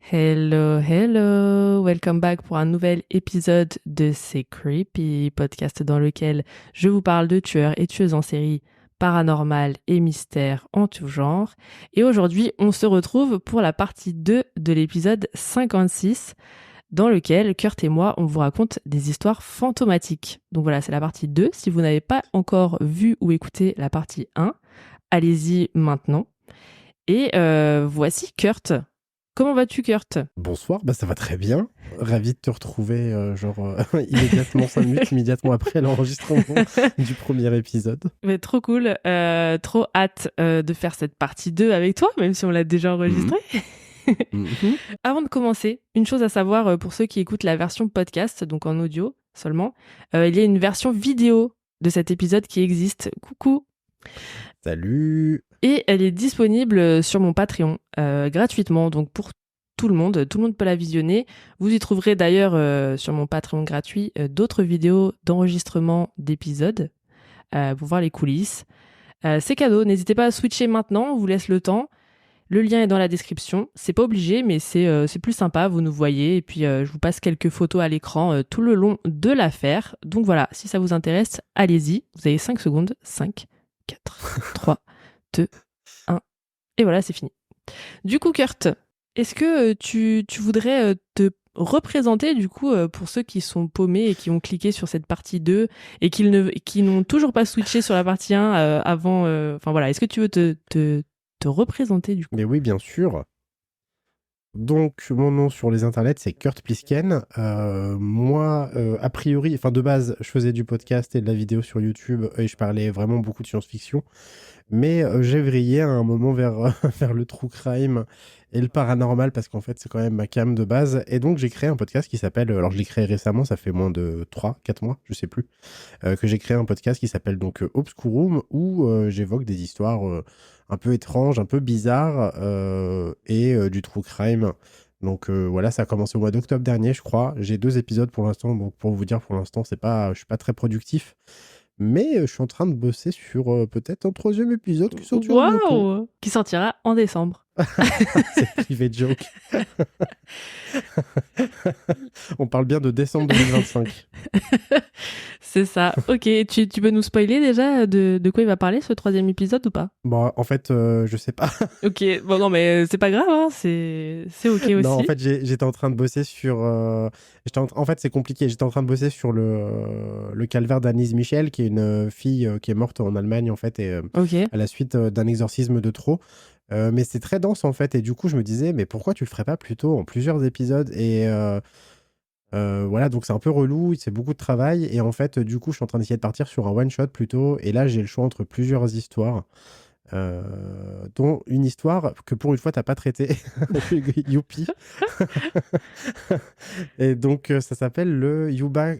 Hello, hello, welcome back pour un nouvel épisode de C'est Creepy, podcast dans lequel je vous parle de tueurs et tueuses en série, paranormal et mystères en tout genre. Et aujourd'hui, on se retrouve pour la partie 2 de l'épisode 56, dans lequel Kurt et moi, on vous raconte des histoires fantomatiques. Donc voilà, c'est la partie 2. Si vous n'avez pas encore vu ou écouté la partie 1, allez-y maintenant. Et voici Kurt. Comment vas-tu, Kurt ? Bonsoir, ça va très bien. Ravi de te retrouver, immédiatement, 5 minutes immédiatement après l'enregistrement du premier épisode. Mais trop cool, trop hâte de faire cette partie 2 avec toi, même si on l'a déjà enregistrée. Avant de commencer, une chose à savoir pour ceux qui écoutent la version podcast, donc en audio seulement, il y a une version vidéo de cet épisode qui existe. Coucou. Salut. Et elle est disponible sur mon Patreon gratuitement, donc pour tout le monde peut la visionner. Vous y trouverez d'ailleurs sur mon Patreon gratuit d'autres vidéos d'enregistrement d'épisodes pour voir les coulisses. C'est cadeau, n'hésitez pas à switcher maintenant, on vous laisse le temps. Le lien est dans la description, c'est pas obligé mais c'est plus sympa, vous nous voyez et puis je vous passe quelques photos à l'écran tout le long de l'affaire. Donc voilà, si ça vous intéresse, allez-y, vous avez 5 secondes, 5, 4, 3, 2, 1, et voilà, c'est fini. Du coup, Kurt, est-ce que tu voudrais te représenter, du coup, pour ceux qui sont paumés et qui ont cliqué sur cette partie 2 et qui n'ont toujours pas switché sur la partie 1 avant... Enfin voilà, est-ce que tu veux te représenter, du coup ? Mais oui, bien sûr. Donc, mon nom sur les internets, c'est Kurt Plisken. Moi, a priori, enfin de base, je faisais du podcast et de la vidéo sur YouTube et je parlais vraiment beaucoup de science-fiction. Mais j'ai vrillé à un moment vers, vers le true crime et le paranormal parce qu'en fait, c'est quand même ma came de base. Et donc, j'ai créé un podcast qui s'appelle... Alors, je l'ai créé récemment, ça fait moins de 3-4 mois, je sais plus. Que j'ai créé un podcast qui s'appelle donc Obscurum où j'évoque des histoires un peu étranges, un peu bizarres et du true crime. Donc voilà, ça a commencé au mois d'octobre dernier, je crois. J'ai 2 épisodes pour l'instant, donc pour vous dire, pour l'instant, je suis pas très productif. Mais je suis en train de bosser sur peut-être un 3e épisode qui sortira bientôt. Waouh ! Qui sortira en décembre. C'est privé joke. On parle bien de décembre 2025. C'est ça. Ok, tu peux nous spoiler déjà de quoi il va parler ce 3e épisode ou pas ? Bon, en fait, je sais pas. Ok, bon non mais c'est pas grave, hein. C'est ok aussi. Non, en fait, j'étais en train de bosser sur... En fait, c'est compliqué. J'étais en train de bosser sur le calvaire d'Annelise Michel, qui est une fille qui est morte en Allemagne, en fait, et Ok. à la suite d'un exorcisme de trop. Mais c'est très dense, en fait, et du coup, je me disais, mais pourquoi tu le ferais pas plutôt en plusieurs épisodes ? Et voilà, donc c'est un peu relou, c'est beaucoup de travail, et en fait, du coup, je suis en train d'essayer de partir sur un one-shot plutôt, et là, j'ai le choix entre plusieurs histoires. Dont une histoire que pour une fois t'as pas traité. Youpi. Et donc ça s'appelle le Yuba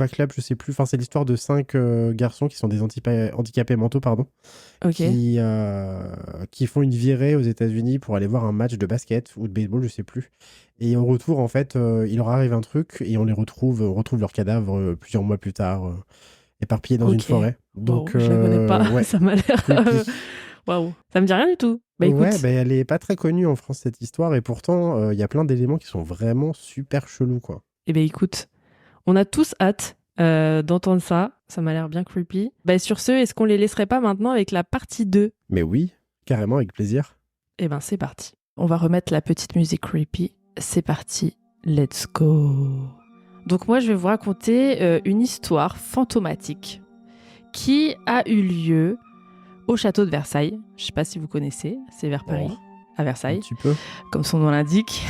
Club, je sais plus. Enfin, c'est l'histoire de 5 garçons qui sont des handicapés mentaux, pardon, Ok. qui font une virée aux États-Unis pour aller voir un match de basket ou de baseball, je sais plus. Et au retour, en fait, il leur arrive un truc et on retrouve leurs cadavres plusieurs mois plus tard. Éparpillé dans une Ok. forêt. Donc, Wow, je la connais pas. ouais, Ça m'a l'air. creepy. Waouh. Ça me dit rien du tout. Bah écoute. Ouais, elle est pas très connue en France, cette histoire, et pourtant, il y a plein d'éléments qui sont vraiment super chelous, quoi. Eh ben écoute, on a tous hâte d'entendre ça. Ça m'a l'air bien creepy. Bah sur ce, est-ce qu'on les laisserait pas maintenant avec la partie 2 ? Mais oui, carrément, avec plaisir. Eh ben c'est parti. On va remettre la petite musique creepy. C'est parti. Let's go. Donc moi je vais vous raconter une histoire fantomatique qui a eu lieu au château de Versailles. Je sais pas si vous connaissez, c'est vers Paris, à Un Versailles, petit peu. comme son nom l'indique.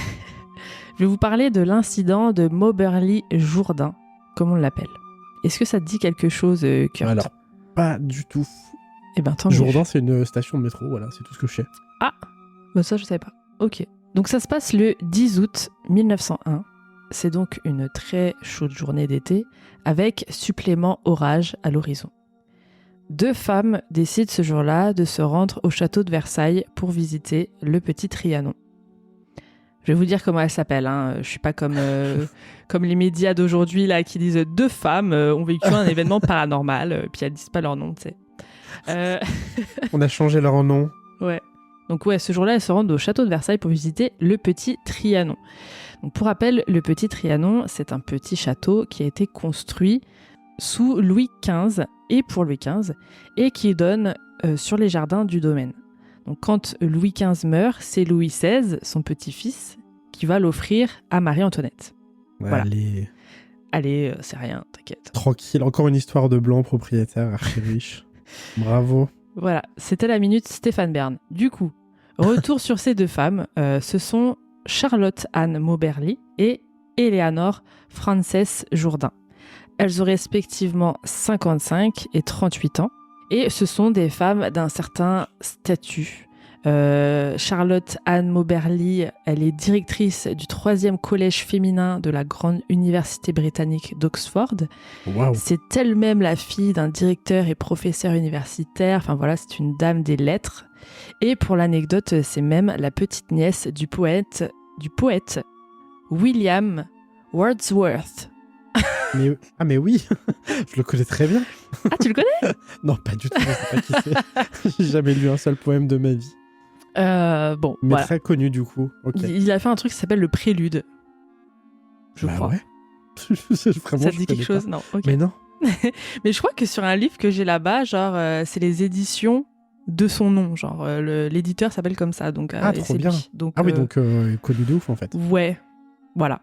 Je vais vous parler de l'incident de Moberly Jourdain, comme on l'appelle. Est-ce que ça te dit quelque chose, Kurt ? Alors, pas du tout. Eh ben tant mieux. Jourdain, c'est une station de métro, voilà, c'est tout ce que je sais. Ah, bah ça je savais pas. Ok. Donc ça se passe le 10 août 1901. C'est donc une très chaude journée d'été, avec supplément orage à l'horizon. 2 femmes décident ce jour-là de se rendre au château de Versailles pour visiter le petit Trianon. Je vais vous dire comment elles s'appellent. Hein. Je suis pas comme les médias d'aujourd'hui là qui disent 2 femmes ont vécu un événement paranormal, puis elles disent pas leur nom, tu sais. On a changé leur nom. Ouais. Donc ouais, ce jour-là, elles se rendent au château de Versailles pour visiter le Petit Trianon. Donc pour rappel, le Petit Trianon, c'est un petit château qui a été construit sous Louis XV et pour Louis XV et qui donne sur les jardins du domaine. Donc quand Louis XV meurt, c'est Louis XVI, son petit-fils, qui va l'offrir à Marie-Antoinette. Voilà. Allez, c'est rien, t'inquiète. Tranquille, encore une histoire de blanc propriétaire archi riche. Bravo. Voilà, c'était la minute Stéphane Bern. Du coup, retour sur ces deux femmes, ce sont Charlotte Anne Moberly et Éléanore Frances Jourdain. Elles ont respectivement 55 et 38 ans et ce sont des femmes d'un certain statut. Charlotte Anne Moberly, elle est directrice du 3e collège féminin de la grande université britannique d'Oxford. Wow. C'est elle-même la fille d'un directeur et professeur universitaire. Enfin voilà, c'est une dame des lettres. Et pour l'anecdote, c'est même la petite nièce du poète William Wordsworth. Mais oui, je le connais très bien. Ah, tu le connais? Non, pas du tout, je sais pas qui c'est. J'ai jamais lu un seul poème de ma vie. Bon, mais voilà. Très connu du coup. Okay. Il a fait un truc qui s'appelle le Prélude. Je crois. Ouais. Vraiment, ça te dit quelque chose? Non. Okay. Mais non. Mais je crois que sur un livre que j'ai là-bas, genre, c'est les éditions de son nom. Genre, l'éditeur s'appelle comme ça. Donc, trop bien. Donc, oui, donc connu de ouf en fait. Ouais, voilà.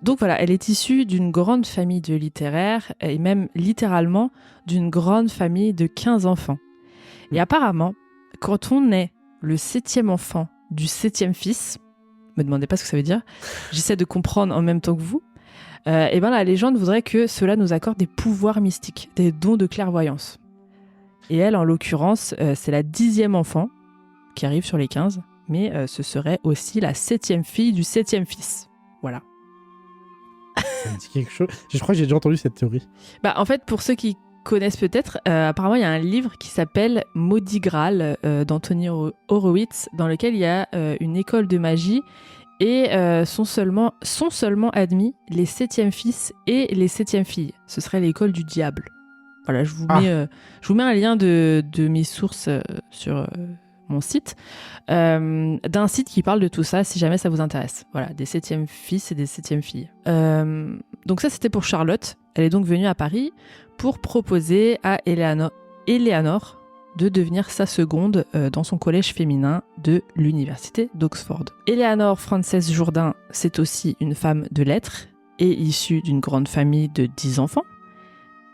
Donc voilà, elle est issue d'une grande famille de littéraires et même littéralement d'une grande famille de 15 enfants. Et apparemment, quand on est le 7e enfant du 7e fils, me demandez pas ce que ça veut dire, j'essaie de comprendre en même temps que vous, et ben la légende voudrait que cela nous accorde des pouvoirs mystiques, des dons de clairvoyance. Et elle, en l'occurrence, c'est la 10e enfant qui arrive sur les 15, mais ce serait aussi la 7e fille du 7e fils. Voilà. Ça me dit quelque chose. Je crois que j'ai déjà entendu cette théorie. Bah, en fait, pour ceux qui connaissent peut-être, apparemment, il y a un livre qui s'appelle Maudit Graal d'Anthony Horowitz, dans lequel il y a une école de magie et sont seulement admis les 7e fils et les 7e filles. Ce serait l'école du diable. Voilà, je vous mets un lien de mes sources sur mon site, d'un site qui parle de tout ça, si jamais ça vous intéresse. Voilà, des 7e fils et des 7e filles. Donc ça, c'était pour Charlotte. Elle est donc venue à Paris pour proposer à Éléanore de devenir sa seconde dans son collège féminin de l'université d'Oxford. Éléanore Frances Jourdain, c'est aussi une femme de lettres et issue d'une grande famille de 10 enfants.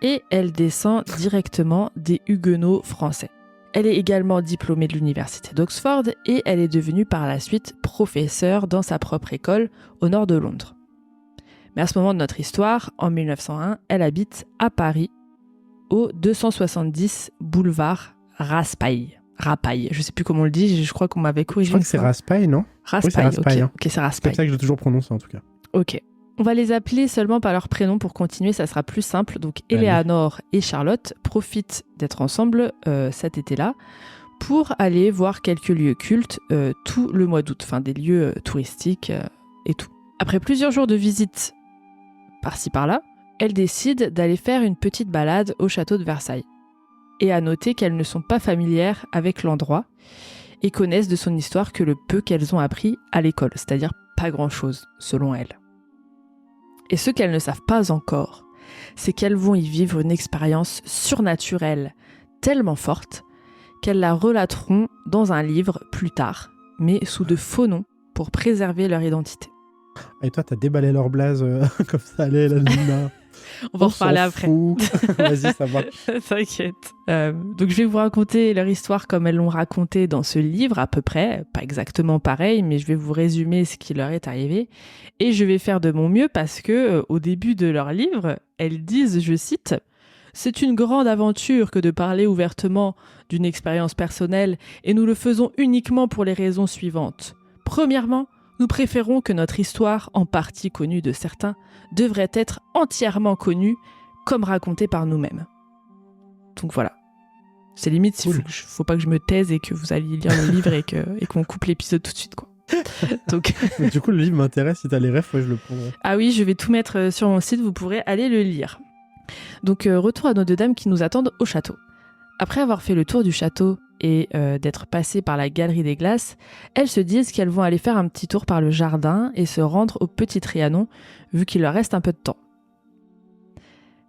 Et elle descend directement des Huguenots français. Elle est également diplômée de l'université d'Oxford et elle est devenue par la suite professeure dans sa propre école au nord de Londres. Mais à ce moment de notre histoire, en 1901, elle habite à Paris, au 270 boulevard Raspail. Rapaille, je sais plus comment on le dit, je crois qu'on m'avait corrigé. Je crois que c'est Raspail, non? Raspail, oui, c'est Raspail. Ok, c'est Raspail. C'est ça que j'ai toujours prononcé en tout cas. Ok. On va les appeler seulement par leur prénom pour continuer, ça sera plus simple. Donc Éléanore et Charlotte profitent d'être ensemble cet été-là pour aller voir quelques lieux cultes tout le mois d'août, enfin des lieux touristiques et tout. Après plusieurs jours de visite par-ci par-là, elles décident d'aller faire une petite balade au château de Versailles. Et à noter qu'elles ne sont pas familières avec l'endroit et connaissent de son histoire que le peu qu'elles ont appris à l'école, c'est-à-dire pas grand-chose selon elles. Et ce qu'elles ne savent pas encore, c'est qu'elles vont y vivre une expérience surnaturelle tellement forte qu'elles la relateront dans un livre plus tard, mais sous de faux noms pour préserver leur identité. Et toi, t'as déballé leur blaze comme ça, allez, la Luna. On va en reparler après. Vas-y, ça va. T'inquiète. Donc je vais vous raconter leur histoire comme elles l'ont racontée dans ce livre, à peu près, pas exactement pareil, mais je vais vous résumer ce qui leur est arrivé. Et je vais faire de mon mieux parce que au début de leur livre, elles disent, je cite, « C'est une grande aventure que de parler ouvertement d'une expérience personnelle et nous le faisons uniquement pour les raisons suivantes. Premièrement, nous préférons que notre histoire, en partie connue de certains, devrait être entièrement connue, comme racontée par nous-mêmes. » Donc voilà. C'est limite, il faut pas que je me taise et que vous alliez lire le livre et qu'on coupe l'épisode tout de suite, quoi. Donc... Du coup, le livre m'intéresse, si t'as les refs, je le prendrai. Ah oui, je vais tout mettre sur mon site, vous pourrez aller le lire. Donc retour à nos deux dames qui nous attendent au château. Après avoir fait le tour du château et d'être passées par la galerie des glaces, elles se disent qu'elles vont aller faire un petit tour par le jardin et se rendre au Petit Trianon, vu qu'il leur reste un peu de temps.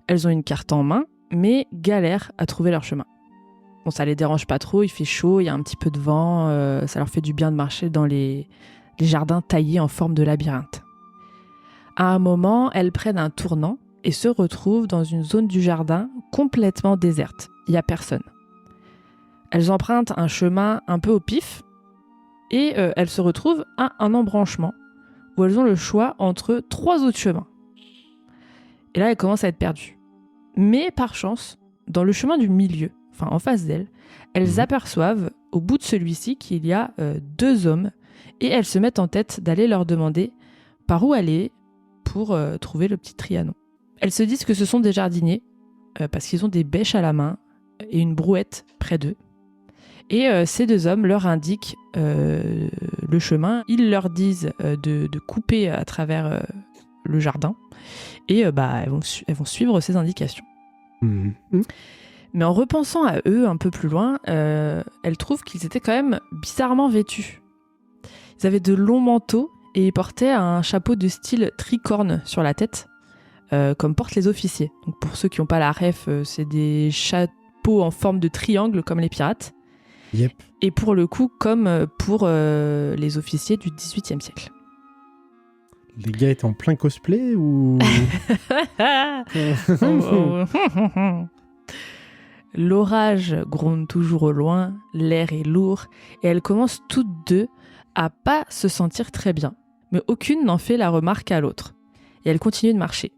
Elles ont une carte en main, mais galèrent à trouver leur chemin. Bon, ça les dérange pas trop, il fait chaud, il y a un petit peu de vent, ça leur fait du bien de marcher dans les jardins taillés en forme de labyrinthe. À un moment, elles prennent un tournant et se retrouvent dans une zone du jardin complètement déserte. Il n'y a personne. Elles empruntent un chemin un peu au pif et elles se retrouvent à un embranchement où elles ont le choix entre 3 autres chemins. Et là, elles commencent à être perdues. Mais par chance, dans le chemin du milieu, enfin en face d'elles, elles aperçoivent au bout de celui-ci qu'il y a 2 hommes et elles se mettent en tête d'aller leur demander par où aller pour trouver le Petit Trianon. Elles se disent que ce sont des jardiniers parce qu'ils ont des bêches à la main et une brouette près d'eux. Et ces 2 hommes leur indiquent le chemin. Ils leur disent de couper à travers le jardin et elles vont suivre ces indications. Mais en repensant à eux un peu plus loin, elles trouvent qu'ils étaient quand même bizarrement vêtus. Ils avaient de longs manteaux et ils portaient un chapeau de style tricorne sur la tête, comme portent les officiers. Donc pour ceux qui n'ont pas la ref, c'est des chapeaux en forme de triangle comme les pirates. Yep. Et pour le coup, comme pour les officiers du XVIIIe siècle. Les gars étaient en plein cosplay ou... L'orage gronde toujours au loin, l'air est lourd, et elles commencent toutes 2 à pas se sentir très bien. Mais aucune n'en fait la remarque à l'autre. Et elles continuent de marcher,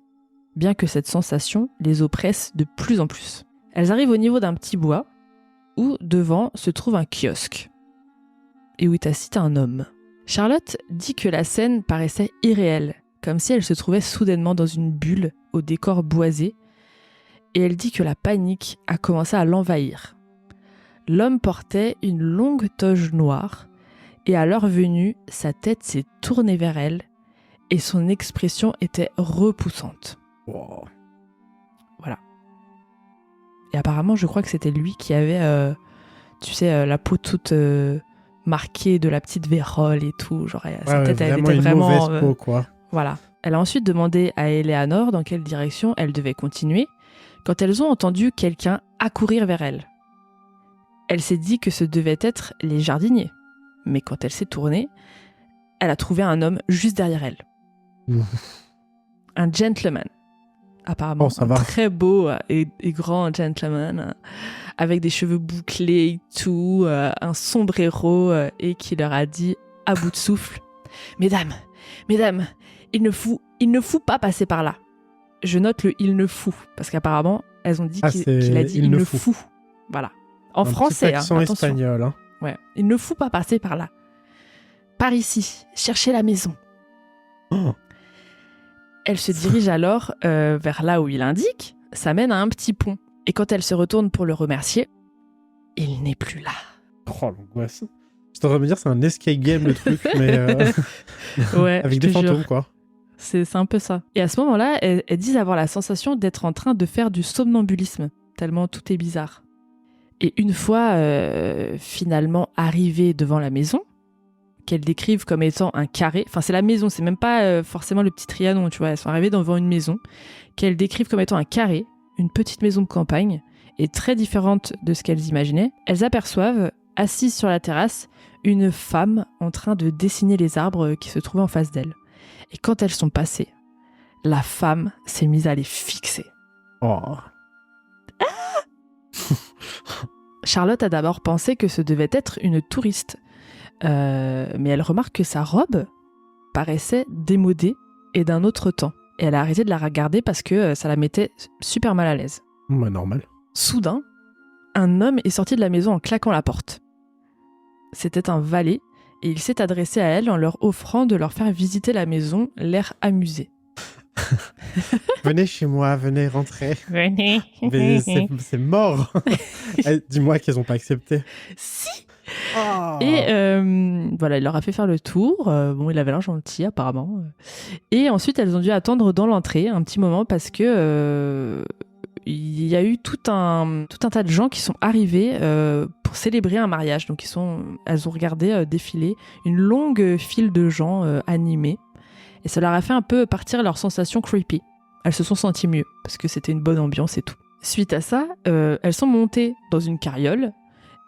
bien que cette sensation les oppresse de plus en plus. Elles arrivent au niveau d'un petit bois, où devant se trouve un kiosque, et où est assis un homme. Charlotte dit que la scène paraissait irréelle, comme si elle se trouvait soudainement dans une bulle au décor boisé, et elle dit que la panique a commencé à l'envahir. L'homme portait une longue toge noire, et à l'heure venue, sa tête s'est tournée vers elle, et son expression était repoussante. Wow. Voilà. Et apparemment, je crois que c'était lui qui avait, la peau toute marquée de la petite vérole et tout. Genre, sa tête, elle était vraiment... une mauvaise peau, quoi. Voilà. Elle a ensuite demandé à Eleanor dans quelle direction elle devait continuer, quand elles ont entendu quelqu'un accourir vers elle. Elle s'est dit que ce devait être les jardiniers. Mais quand elle s'est tournée, elle a trouvé un homme juste derrière elle. Un gentleman. Apparemment, très beau et grand gentleman, avec des cheveux bouclés et tout, un sombrero, et qui leur a dit à bout de souffle « Mesdames, il ne faut pas passer par là. » Je note le « il ne faut » parce qu'apparemment, elles ont dit qu'il a dit « il ne faut ». Voilà. En français, accent espagnol. Hein. Ouais. Il ne faut pas passer par là. Par ici, cherchez la maison. Oh. Elle se dirige alors vers là où il indique. Ça mène à un petit pont. Et quand elle se retourne pour le remercier, il n'est plus là. Oh, l'angoisse. Je t'aurais me dire c'est un escape game le truc, mais ouais, avec des fantômes, quoi. C'est un peu ça. Et à ce moment-là, elles disent avoir la sensation d'être en train de faire du somnambulisme, tellement tout est bizarre. Et une fois finalement arrivées devant la maison, qu'elles décrivent comme étant un carré, enfin c'est la maison, c'est même pas forcément le Petit Trianon, tu vois, elles sont arrivées devant une maison, qu'elles décrivent comme étant un carré, une petite maison de campagne, et très différente de ce qu'elles imaginaient, elles aperçoivent, assise sur la terrasse, une femme en train de dessiner les arbres qui se trouvaient en face d'elle. Et quand elles sont passées, la femme s'est mise à les fixer. Oh. Charlotte a d'abord pensé que ce devait être une touriste, mais elle remarque que sa robe paraissait démodée et d'un autre temps. Et elle a arrêté de la regarder parce que ça la mettait super mal à l'aise. Bah, normal. Soudain, un homme est sorti de la maison en claquant la porte. C'était un valet et il s'est adressé à elle en leur offrant de leur faire visiter la maison, l'air amusé. Venez chez moi, venez rentrer. Venez. Mais c'est mort. Dis-moi qu'elles n'ont pas accepté. Si. Oh. Et voilà, il leur a fait faire le tour. Bon, il avait l'air gentil apparemment. Et ensuite, elles ont dû attendre dans l'entrée un petit moment parce que il y a eu tout un tas de gens qui sont arrivés pour célébrer un mariage. Donc elles ont regardé défiler une longue file de gens animés. Et ça leur a fait un peu partir leur sensation creepy. Elles se sont senties mieux, parce que c'était une bonne ambiance et tout. Suite à ça, elles sont montées dans une carriole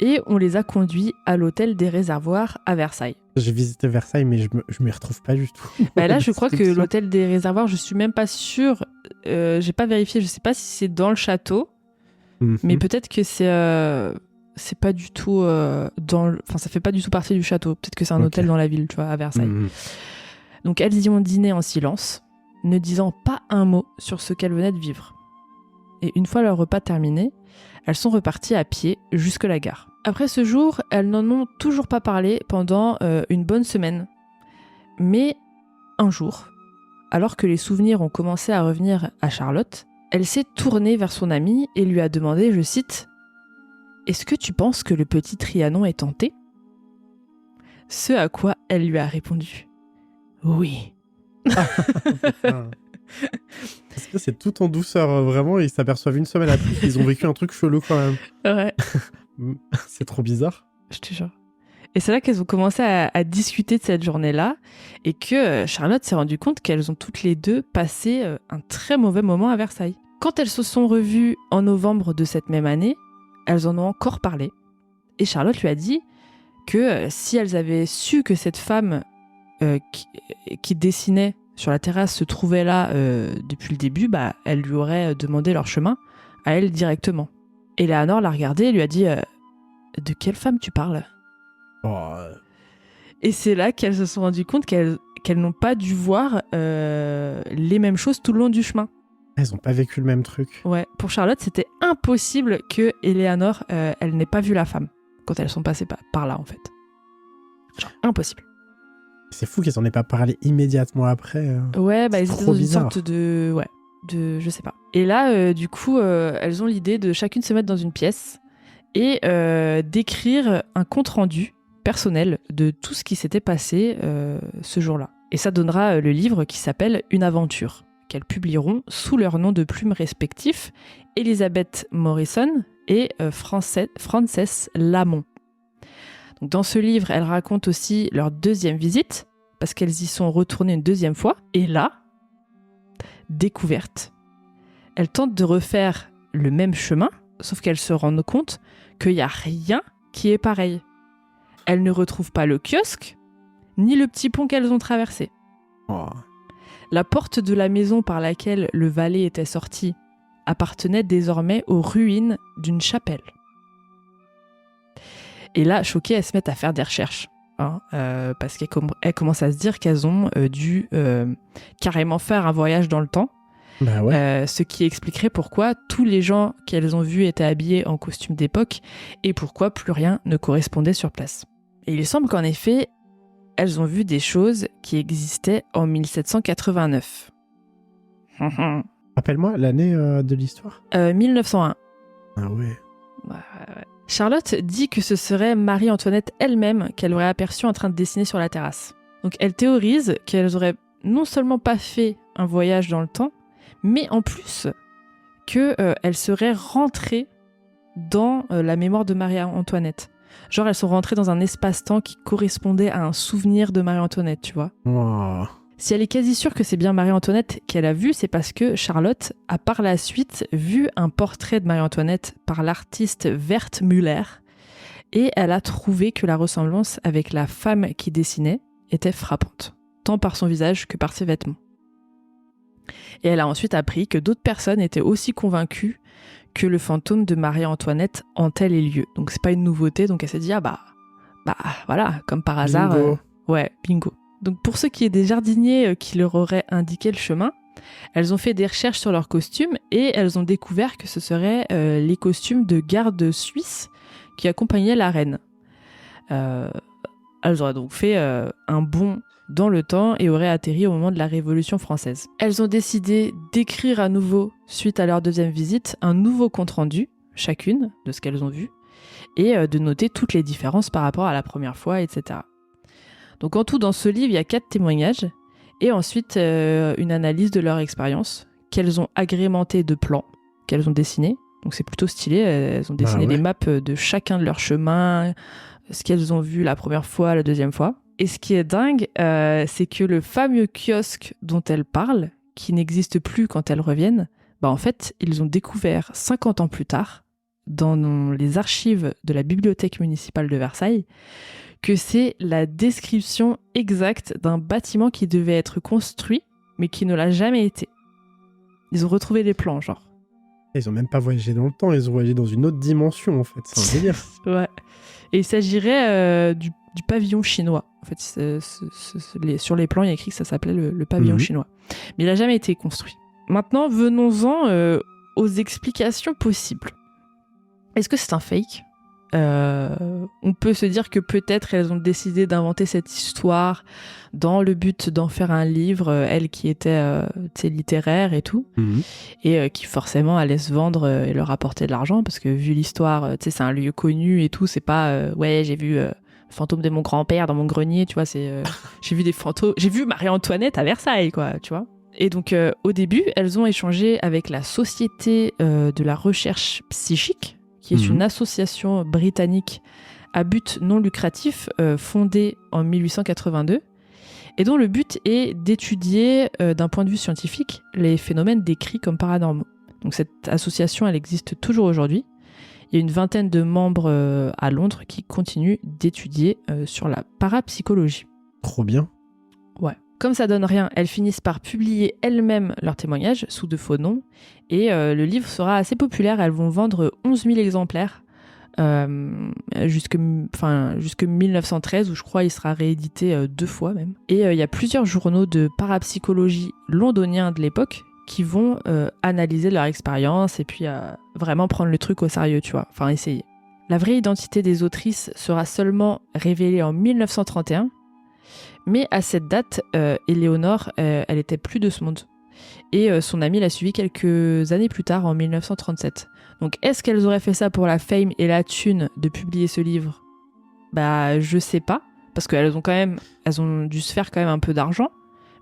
et on les a conduits à l'hôtel des Réservoirs à Versailles. J'ai visité Versailles, mais je m'y retrouve pas du tout. Bah là, je crois que l'hôtel des Réservoirs, je suis même pas sûre. J'ai pas vérifié, je sais pas si c'est dans le château, mais peut-être que c'est pas du tout enfin, ça fait pas du tout partie du château. Peut-être que c'est un hôtel dans la ville, tu vois, à Versailles. Donc elles y ont dîné en silence, ne disant pas un mot sur ce qu'elles venaient de vivre. Et une fois leur repas terminé, elles sont reparties à pied jusque la gare. Après ce jour, elles n'en ont toujours pas parlé pendant une bonne semaine. Mais un jour, alors que les souvenirs ont commencé à revenir à Charlotte, elle s'est tournée vers son amie et lui a demandé, je cite, « Est-ce que tu penses que le petit Trianon est tenté ?» Ce à quoi elle lui a répondu, « Oui. » Parce que c'est tout en douceur, vraiment, ils s'aperçoivent une semaine après qu'ils ont vécu un truc chelou quand même. Ouais. C'est trop bizarre. Je te jure. Et c'est là qu'elles ont commencé à discuter de cette journée-là et que Charlotte s'est rendue compte qu'elles ont toutes les deux passé un très mauvais moment à Versailles. Quand elles se sont revues en novembre de cette même année, elles en ont encore parlé. Et Charlotte lui a dit que si elles avaient su que cette femme qui dessinait sur la terrasse se trouvait là depuis le début, bah, elle lui aurait demandé leur chemin à elle directement. Eleanor l'a regardée et lui a dit de quelle femme tu parles ? Et c'est là qu'elles se sont rendues compte qu'elles n'ont pas dû voir les mêmes choses tout le long du chemin. Elles n'ont pas vécu le même truc. Ouais, pour Charlotte, c'était impossible que Eleanor, elle n'ait pas vu la femme quand elles sont passées par là, en fait. Genre, impossible. C'est fou qu'elles n'en aient pas parlé immédiatement après. Ouais, bah ils étaient dans une bizarre. sorte de... Ouais, je sais pas. Et là, du coup, elles ont l'idée de chacune se mettre dans une pièce et d'écrire un compte-rendu personnel de tout ce qui s'était passé ce jour-là. Et ça donnera le livre qui s'appelle Une aventure, qu'elles publieront sous leurs noms de plumes respectifs, Elizabeth Morrison et Frances Lamont. Donc, dans ce livre, elles racontent aussi leur deuxième visite, parce qu'elles y sont retournées une deuxième fois. Et là, découverte, elles tentent de refaire le même chemin, sauf qu'elles se rendent compte qu'il n'y a rien qui est pareil. Elles ne retrouvent pas le kiosque, ni le petit pont qu'elles ont traversé. Oh. La porte de la maison par laquelle le valet était sorti appartenait désormais aux ruines d'une chapelle. Et là, choquées, elles se mettent à faire des recherches. Parce qu'elles commencent à se dire qu'elles ont dû carrément faire un voyage dans le temps. Bah ouais. Ce qui expliquerait pourquoi tous les gens qu'elles ont vus étaient habillés en costume d'époque et pourquoi plus rien ne correspondait sur place. Et il semble qu'en effet, elles ont vu des choses qui existaient en 1789. Rappelle-moi l'année de l'histoire. 1901. Ah ouais. Ouais. Charlotte dit que ce serait Marie-Antoinette elle-même qu'elle aurait aperçue en train de dessiner sur la terrasse. Donc elle théorise qu'elles auraient non seulement pas fait un voyage dans le temps, mais en plus qu'elles seraient rentrées dans la mémoire de Marie-Antoinette. Genre elles sont rentrées dans un espace-temps qui correspondait à un souvenir de Marie-Antoinette, tu vois. Oh. Si elle est quasi sûre que c'est bien Marie-Antoinette qu'elle a vu, c'est parce que Charlotte a par la suite vu un portrait de Marie-Antoinette par l'artiste Wertmüller et elle a trouvé que la ressemblance avec la femme qui dessinait était frappante, tant par son visage que par ses vêtements. Et elle a ensuite appris que d'autres personnes étaient aussi convaincues que le fantôme de Marie-Antoinette hantait les lieux. Donc c'est pas une nouveauté, donc elle s'est dit voilà, comme par hasard. Bingo. Ouais, bingo. Donc pour ce qui est des jardiniers qui leur auraient indiqué le chemin, elles ont fait des recherches sur leurs costumes et elles ont découvert que ce seraient les costumes de garde suisse qui accompagnaient la reine. Elles auraient donc fait un bond dans le temps et auraient atterri au moment de la Révolution française. Elles ont décidé d'écrire à nouveau, suite à leur deuxième visite, un nouveau compte-rendu, chacune, de ce qu'elles ont vu, et de noter toutes les différences par rapport à la première fois, etc. Donc en tout, dans ce livre, il y a 4 témoignages, et ensuite une analyse de leur expérience, qu'elles ont agrémenté de plans, qu'elles ont dessinées. Donc c'est plutôt stylé. Elles ont dessiné des maps de chacun de leurs chemins, ce qu'elles ont vu la première fois, la deuxième fois. Et ce qui est dingue, c'est que le fameux kiosque dont elles parlent, qui n'existe plus quand elles reviennent, en fait, ils ont découvert 50 ans plus tard, dans les archives de la bibliothèque municipale de Versailles, que c'est la description exacte d'un bâtiment qui devait être construit, mais qui ne l'a jamais été. Ils ont retrouvé les plans, genre. Ils ont même pas voyagé dans le temps, ils ont voyagé dans une autre dimension, en fait. C'est un délire. Ouais. Et il s'agirait du pavillon chinois. En fait, sur les plans, il y a écrit que ça s'appelait le pavillon chinois. Mais il n'a jamais été construit. Maintenant, venons-en aux explications possibles. Est-ce que c'est un fake ? On peut se dire que peut-être elles ont décidé d'inventer cette histoire dans le but d'en faire un livre, elles qui étaient littéraires et tout, et qui forcément allaient se vendre et leur apporter de l'argent, parce que vu l'histoire, c'est un lieu connu et tout, c'est pas ouais, j'ai vu le fantôme de mon grand-père dans mon grenier, tu vois, j'ai vu des fantômes, j'ai vu Marie-Antoinette à Versailles, quoi, tu vois. Et donc au début, elles ont échangé avec la Société de la recherche psychique, qui est une association britannique à but non lucratif fondée en 1882 et dont le but est d'étudier d'un point de vue scientifique les phénomènes décrits comme paranormaux. Donc cette association, elle existe toujours aujourd'hui. Il y a une vingtaine de membres à Londres qui continuent d'étudier sur la parapsychologie. Trop bien. Ouais. Comme ça donne rien, elles finissent par publier elles-mêmes leurs témoignages sous de faux noms et le livre sera assez populaire. Elles vont vendre 11 000 exemplaires jusque 1913 où je crois il sera réédité 2 fois même. Et il y a plusieurs journaux de parapsychologie londoniens de l'époque qui vont analyser leur expérience et puis vraiment prendre le truc au sérieux, tu vois, enfin essayer. La vraie identité des autrices sera seulement révélée en 1931. Mais à cette date, Éléonore, elle était plus de ce monde. Et son amie l'a suivie quelques années plus tard, en 1937. Donc, est-ce qu'elles auraient fait ça pour la fame et la thune de publier ce livre ? Je sais pas. Parce qu'elles ont dû se faire quand même un peu d'argent.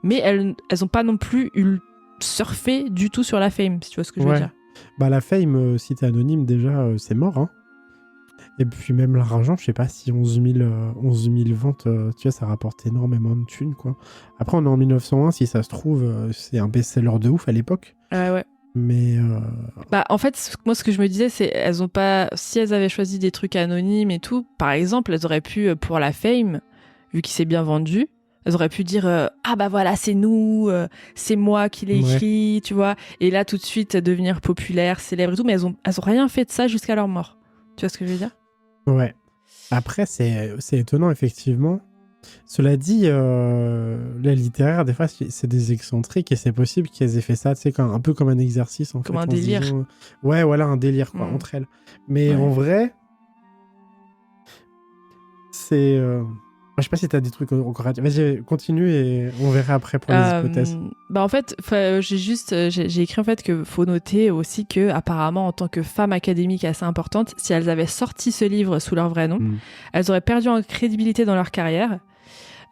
Mais elles ont pas non plus surfé du tout sur la fame, si tu vois ce que je veux dire. La fame, si t'es anonyme, déjà, c'est mort, hein. Et puis même l'argent, je sais pas si 11 000 ventes, tu vois, ça rapporte énormément de thunes, quoi. Après, on est en 1901, si ça se trouve, c'est un best-seller de ouf à l'époque. Ouais. Mais... en fait, moi, ce que je me disais, c'est elles ont pas... Si elles avaient choisi des trucs anonymes et tout, par exemple, elles auraient pu, pour la fame, vu qu'il s'est bien vendu, elles auraient pu dire voilà, c'est nous, c'est moi qui l'ai écrit, tu vois. Et là, tout de suite, devenir populaire, célèbre et tout. Mais elles ont rien fait de ça jusqu'à leur mort. Tu vois ce que je veux dire ? Ouais. Après, c'est étonnant, effectivement. Cela dit, les littéraires, des fois, c'est des excentriques et c'est possible qu'elles aient fait ça, tu sais, un peu comme un exercice, en fait. Comme un délire. Ouais, voilà, un délire, quoi, entre elles. Mais en vrai, c'est... Je sais pas si t'as des trucs encore à dire. Vas-y, continue et on verra après pour les hypothèses. En fait, j'ai écrit en fait que faut noter aussi que apparemment en tant que femme académique assez importante, si elles avaient sorti ce livre sous leur vrai nom, elles auraient perdu en crédibilité dans leur carrière.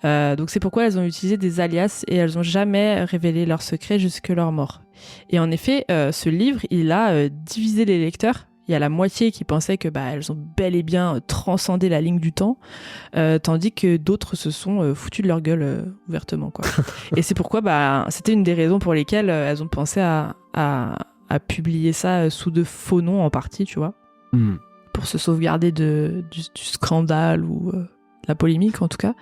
Donc c'est pourquoi elles ont utilisé des alias et elles ont jamais révélé leurs secrets jusque leur mort. Et en effet, ce livre, il a divisé les lecteurs. Il y a la moitié qui pensaient que elles ont bel et bien transcendé la ligne du temps, tandis que d'autres se sont foutus de leur gueule ouvertement, quoi. Et c'est pourquoi c'était une des raisons pour lesquelles elles ont pensé à publier ça sous de faux noms en partie, tu vois, pour se sauvegarder du scandale ou de la polémique en tout cas.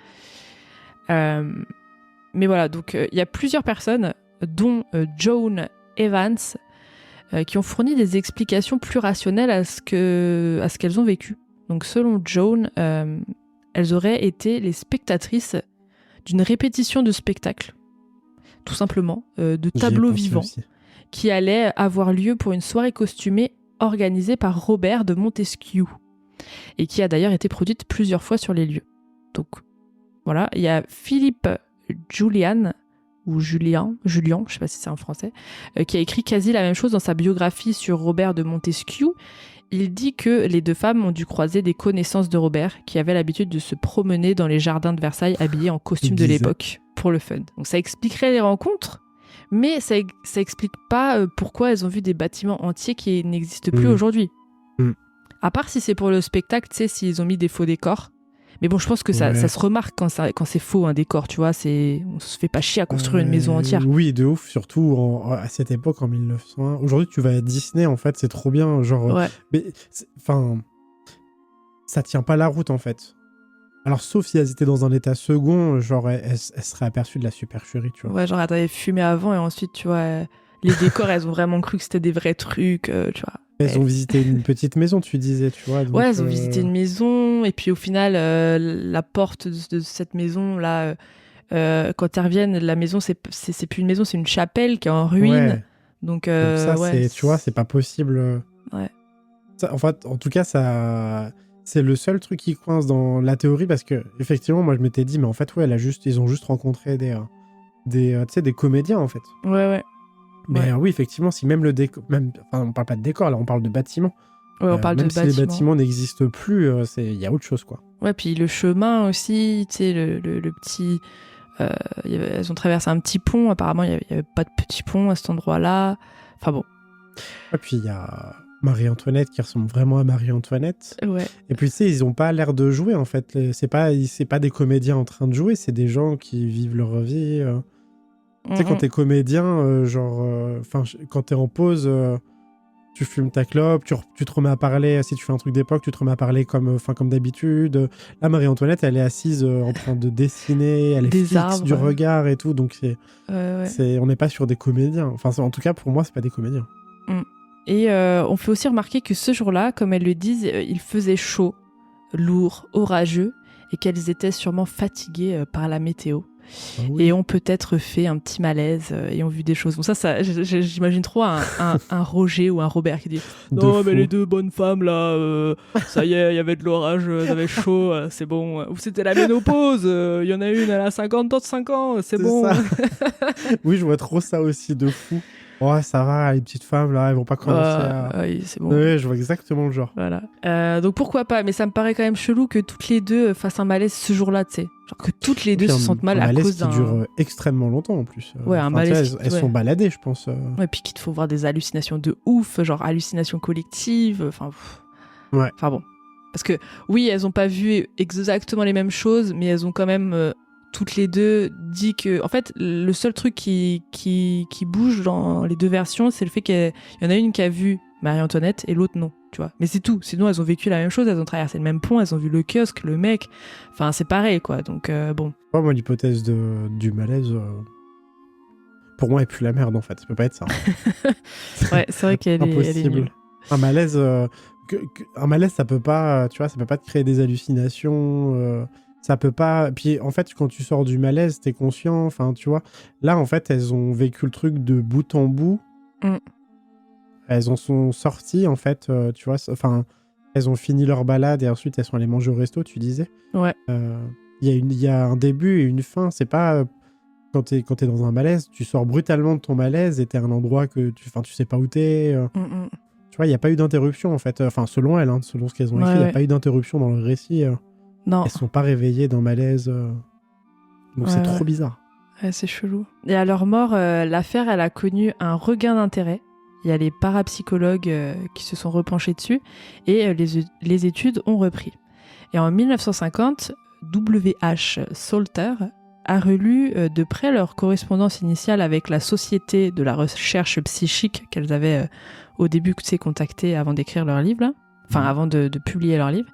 Mais voilà, donc il y a plusieurs personnes, dont Joan Evans, qui ont fourni des explications plus rationnelles à ce qu'elles ont vécu. Donc selon Joan, elles auraient été les spectatrices d'une répétition de spectacle, tout simplement, de tableaux vivants, qui allait avoir lieu pour une soirée costumée organisée par Robert de Montesquieu, et qui a d'ailleurs été produite plusieurs fois sur les lieux. Donc voilà, il y a Philippe Julian, ou Julien, je sais pas si c'est en français, qui a écrit quasi la même chose dans sa biographie sur Robert de Montesquieu. Il dit que les deux femmes ont dû croiser des connaissances de Robert, qui avaient l'habitude de se promener dans les jardins de Versailles habillés en costume de l'époque, pour le fun. Donc ça expliquerait les rencontres, mais ça explique pas pourquoi elles ont vu des bâtiments entiers qui n'existent plus aujourd'hui. À part si c'est pour le spectacle, tu sais, s'ils ont mis des faux décors. Mais bon, je pense que ça se remarque quand c'est faux un décor, tu vois. On se fait pas chier à construire une maison entière. Oui, de ouf, surtout à cette époque, en 1901. Aujourd'hui, tu vas à Disney, en fait, c'est trop bien. Genre, mais, ça tient pas la route, en fait. Alors, sauf si elles étaient dans un état second, genre, elles seraient aperçues de la supercherie, tu vois. Ouais, genre, elles avaient fumé avant et ensuite, tu vois, les décors, elles ont vraiment cru que c'était des vrais trucs, tu vois. Elles ont visité une petite maison, tu disais, tu vois. Donc, ouais, elles ont visité une maison, et puis au final, la porte de cette maison-là, quand elles reviennent, la maison, c'est plus une maison, c'est une chapelle qui est en ruine. Ouais. Donc ça, tu vois, c'est pas possible. Ouais. Ça, en fait, en tout cas, ça... c'est le seul truc qui coince dans la théorie, parce que, effectivement, moi, je m'étais dit, mais en fait, ouais, ils ont juste rencontré des comédiens, en fait. Ouais. Mais oui, effectivement, si même le décor... on parle pas de décor, là, on parle de bâtiments. Ouais, on parle de bâtiments. Même si les bâtiments n'existent plus, il y a autre chose, quoi. Ouais, puis le chemin aussi, tu sais, le petit... elles ont traversé un petit pont, apparemment, il n'y avait pas de petit pont à cet endroit-là. Enfin bon. Et puis, il y a Marie-Antoinette qui ressemble vraiment à Marie-Antoinette. Ouais. Et puis, tu sais, ils ont pas l'air de jouer, en fait. C'est pas des comédiens en train de jouer, c'est des gens qui vivent leur vie... Tu sais, quand t'es comédien, quand t'es en pause, tu fumes ta clope, tu te remets à parler, si tu fais un truc d'époque, tu te remets à parler comme d'habitude. Là, Marie-Antoinette, elle est assise en train de dessiner, elle est des fixe arbres, du regard et tout, donc ouais. On n'est pas sur des comédiens. Enfin, en tout cas, pour moi, c'est pas des comédiens. Et on fait aussi remarquer que ce jour-là, comme elles le disent, il faisait chaud, lourd, orageux, et qu'elles étaient sûrement fatiguées par la météo. Oui. Et ont peut-être fait un petit malaise et ont vu des choses. Bon, ça j'imagine trop un Roger ou un Robert qui dit non, mais les deux bonnes femmes là, ça y est, il y avait de l'orage, elles avaient chaud, c'est bon. Ou c'était la ménopause, il y en a une, elle a 50 ans, 5 ans, c'est bon. Ça. Oui, je vois trop ça aussi, de fou. Oh, ça va, les petites femmes, là, elles vont pas commencer à... Oui, c'est bon. Oui, je vois exactement le genre. Voilà. Donc pourquoi pas, mais ça me paraît quand même chelou que toutes les deux fassent un malaise ce jour-là, tu sais. Genre que toutes les deux se sentent mal à cause d'un... malaise qui dure extrêmement longtemps, en plus. Ouais, un malaise... Elles sont baladées, je pense. Ouais, puis qu'il te faut voir des hallucinations de ouf, genre hallucinations collectives, enfin... Ouais. Enfin bon. Parce que, oui, elles ont pas vu exactement les mêmes choses, mais elles ont quand même... toutes les deux dit que... En fait, le seul truc qui bouge dans les deux versions, c'est le fait qu'il y en a une qui a vu Marie-Antoinette et l'autre non, tu vois. Mais c'est tout. Sinon, elles ont vécu la même chose, elles ont traversé le même pont, elles ont vu le kiosque, le mec. Enfin, c'est pareil, quoi. Donc, bon. Moi, l'hypothèse du malaise, pour moi, est plus la merde, en fait. Ça peut pas être ça. Ouais, c'est vrai qu'elle est... Impossible. Un malaise, ça peut pas... Tu vois, ça peut pas te créer des hallucinations... Ça peut pas... Puis, en fait, quand tu sors du malaise, t'es conscient. Enfin, tu vois. Là, en fait, elles ont vécu le truc de bout en bout. Elles en sont sorties, en fait, tu vois. Enfin, elles ont fini leur balade et ensuite, elles sont allées manger au resto, tu disais. Ouais. Il y a un début et une fin. C'est pas... quand t'es dans un malaise, tu sors brutalement de ton malaise et t'es à un endroit que tu sais pas où t'es. Tu vois, il n'y a pas eu d'interruption, en fait. Enfin, selon elles, selon ce qu'elles ont écrit, il n'y a pas eu d'interruption dans le récit. Non. Elles sont pas réveillées d'un malaise. Donc c'est trop bizarre. Ouais, c'est chelou. Et à leur mort, l'affaire, elle a connu un regain d'intérêt. Il y a les parapsychologues qui se sont repenchés dessus et les études ont repris. Et en 1950, W.H. Salter a relu de près leur correspondance initiale avec la Société de la recherche psychique qu'elles avaient au début contactée avant d'écrire leur livre, là. Enfin, avant de publier leur livre.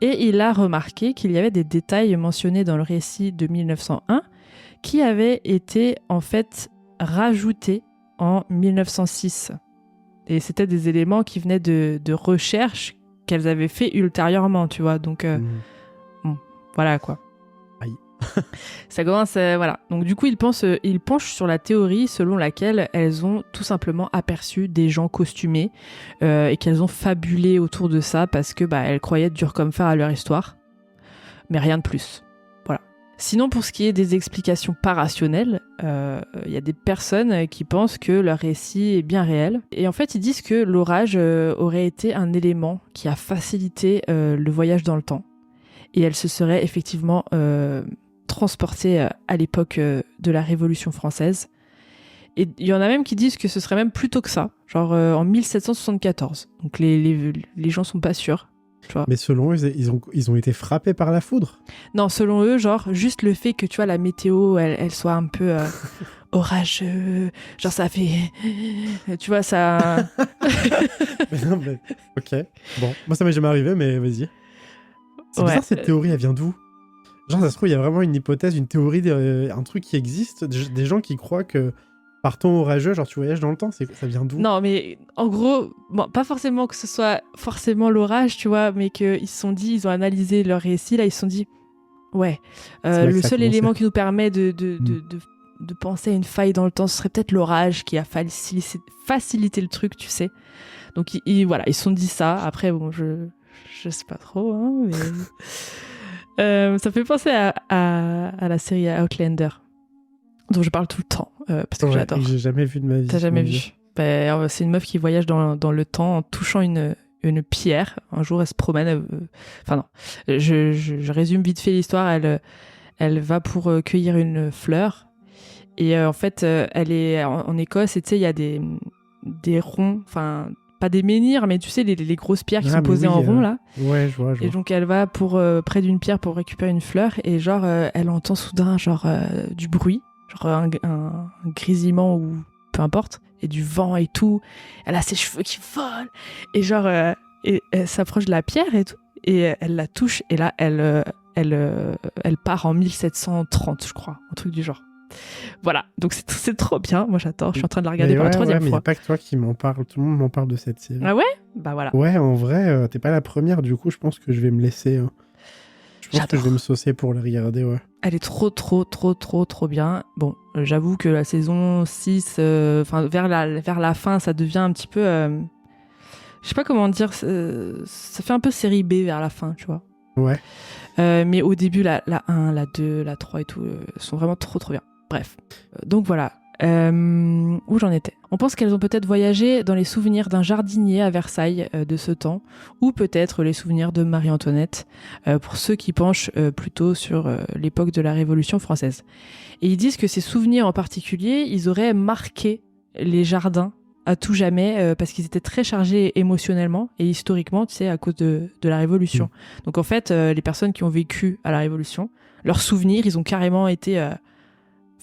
Et il a remarqué qu'il y avait des détails mentionnés dans le récit de 1901 qui avaient été, en fait, rajoutés en 1906. Et c'était des éléments qui venaient de recherches qu'elles avaient fait ultérieurement, tu vois. Donc, bon, voilà, quoi. Aïe. Ça commence, voilà. Donc, du coup, il penche sur la théorie selon laquelle elles ont tout simplement aperçu des gens costumés et qu'elles ont fabulé autour de ça parce que elles croyaient dur comme fer à leur histoire. Mais rien de plus. Voilà. Sinon, pour ce qui est des explications pas rationnelles, y a des personnes qui pensent que leur récit est bien réel. Et en fait, ils disent que l'orage aurait été un élément qui a facilité le voyage dans le temps. Et elle se serait effectivement transportée à l'époque de la Révolution française. Et il y en a même qui disent que ce serait même plus tôt que ça, genre en 1774. Donc les gens sont pas sûrs. Tu vois. Mais selon eux, ils ont été frappés par la foudre. Non, selon eux, genre, juste le fait que, tu vois, la météo, elle soit un peu orageux, genre, ça fait... Tu vois, ça... Non, mais... Ok, bon. Moi, ça m'est jamais arrivé, mais vas-y. C'est bizarre, cette théorie, elle vient d'où? Genre, ça se trouve, il y a vraiment une hypothèse, une théorie, un truc qui existe, des gens qui croient que par temps orageux, genre tu voyages dans le temps, ça vient d'où? Non, mais en gros, bon, pas forcément que ce soit forcément l'orage, tu vois, mais qu'ils se sont dit, ils ont analysé leur récit, là, ils se sont dit, ouais, le seul élément qui nous permet de penser à une faille dans le temps, ce serait peut-être l'orage qui a facilité le truc, tu sais. Donc, voilà, ils se sont dit ça. Après, bon, je sais pas trop, hein, mais... ça fait penser à la série Outlander, dont je parle tout le temps, parce que j'adore. J'ai jamais vu de ma vie. T'as jamais vu? Ben, c'est une meuf qui voyage dans le temps en touchant une pierre. Un jour, elle se promène... Enfin non, je résume vite fait l'histoire. Elle va pour cueillir une fleur. Et en fait, elle est en Écosse. Et tu sais, il y a des ronds... Enfin, pas des menhirs, mais tu sais, les grosses pierres qui sont posées en rond, là. Ouais, je vois. Et donc, elle va près d'une pierre pour récupérer une fleur. Et genre, elle entend soudain du bruit. Genre un grésillement ou peu importe, et du vent et tout. Elle a ses cheveux qui volent. Et genre, et elle s'approche de la pierre et tout. Et elle la touche. Et là, elle part en 1730, je crois. Un truc du genre. Voilà. Donc, c'est trop bien. Moi, j'adore. Je suis en train de la regarder pour la troisième fois. Mais il n'y a pas que toi qui m'en parle. Tout le monde m'en parle de cette série. Ah ouais? Bah voilà. Ouais, en vrai, t'es pas la première. Du coup, je pense que je vais me laisser... Je pense que je vais me saucer pour la regarder, ouais. Elle est trop bien. Bon, j'avoue que la saison 6, vers la fin, ça devient un petit peu... je sais pas comment dire, ça fait un peu série B vers la fin, tu vois. Ouais. Mais au début, la 1, la 2, la 3 et tout, sont vraiment trop bien. Bref. Donc voilà. Où j'en étais? On pense qu'elles ont peut-être voyagé dans les souvenirs d'un jardinier à Versailles de ce temps, ou peut-être les souvenirs de Marie-Antoinette, pour ceux qui penchent plutôt sur l'époque de la Révolution française. Et ils disent que ces souvenirs en particulier, ils auraient marqué les jardins à tout jamais, parce qu'ils étaient très chargés émotionnellement et historiquement, tu sais, à cause de la Révolution. Donc en fait, les personnes qui ont vécu à la Révolution, leurs souvenirs, ils ont carrément été...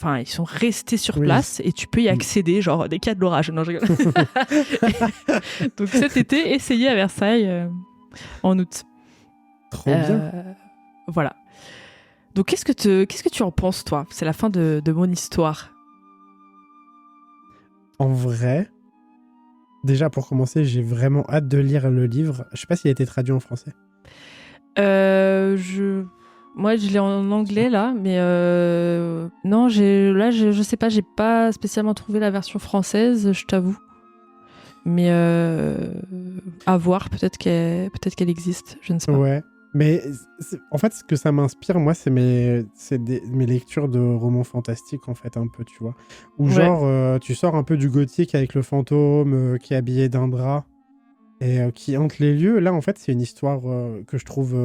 Enfin, ils sont restés sur place et tu peux y accéder, genre des cas de l'orage. Non, je rigole. Donc cet été, essayez à Versailles en août. Trop bien. Voilà. Donc qu'est-ce que tu en penses, toi? C'est la fin de mon histoire. En vrai, déjà pour commencer, j'ai vraiment hâte de lire le livre. Je sais pas s'il a été traduit en français. Moi, je l'ai en anglais, là, mais non, je sais pas, j'ai pas spécialement trouvé la version française, je t'avoue. Mais à voir, peut-être qu'elle existe, je ne sais pas. Ouais, mais en fait, ce que ça m'inspire, moi, c'est mes lectures de romans fantastiques, en fait, un peu, tu vois. Où genre, tu sors un peu du gothique avec le fantôme qui est habillé d'un drap et qui hante les lieux. Là, en fait, c'est une histoire que je trouve...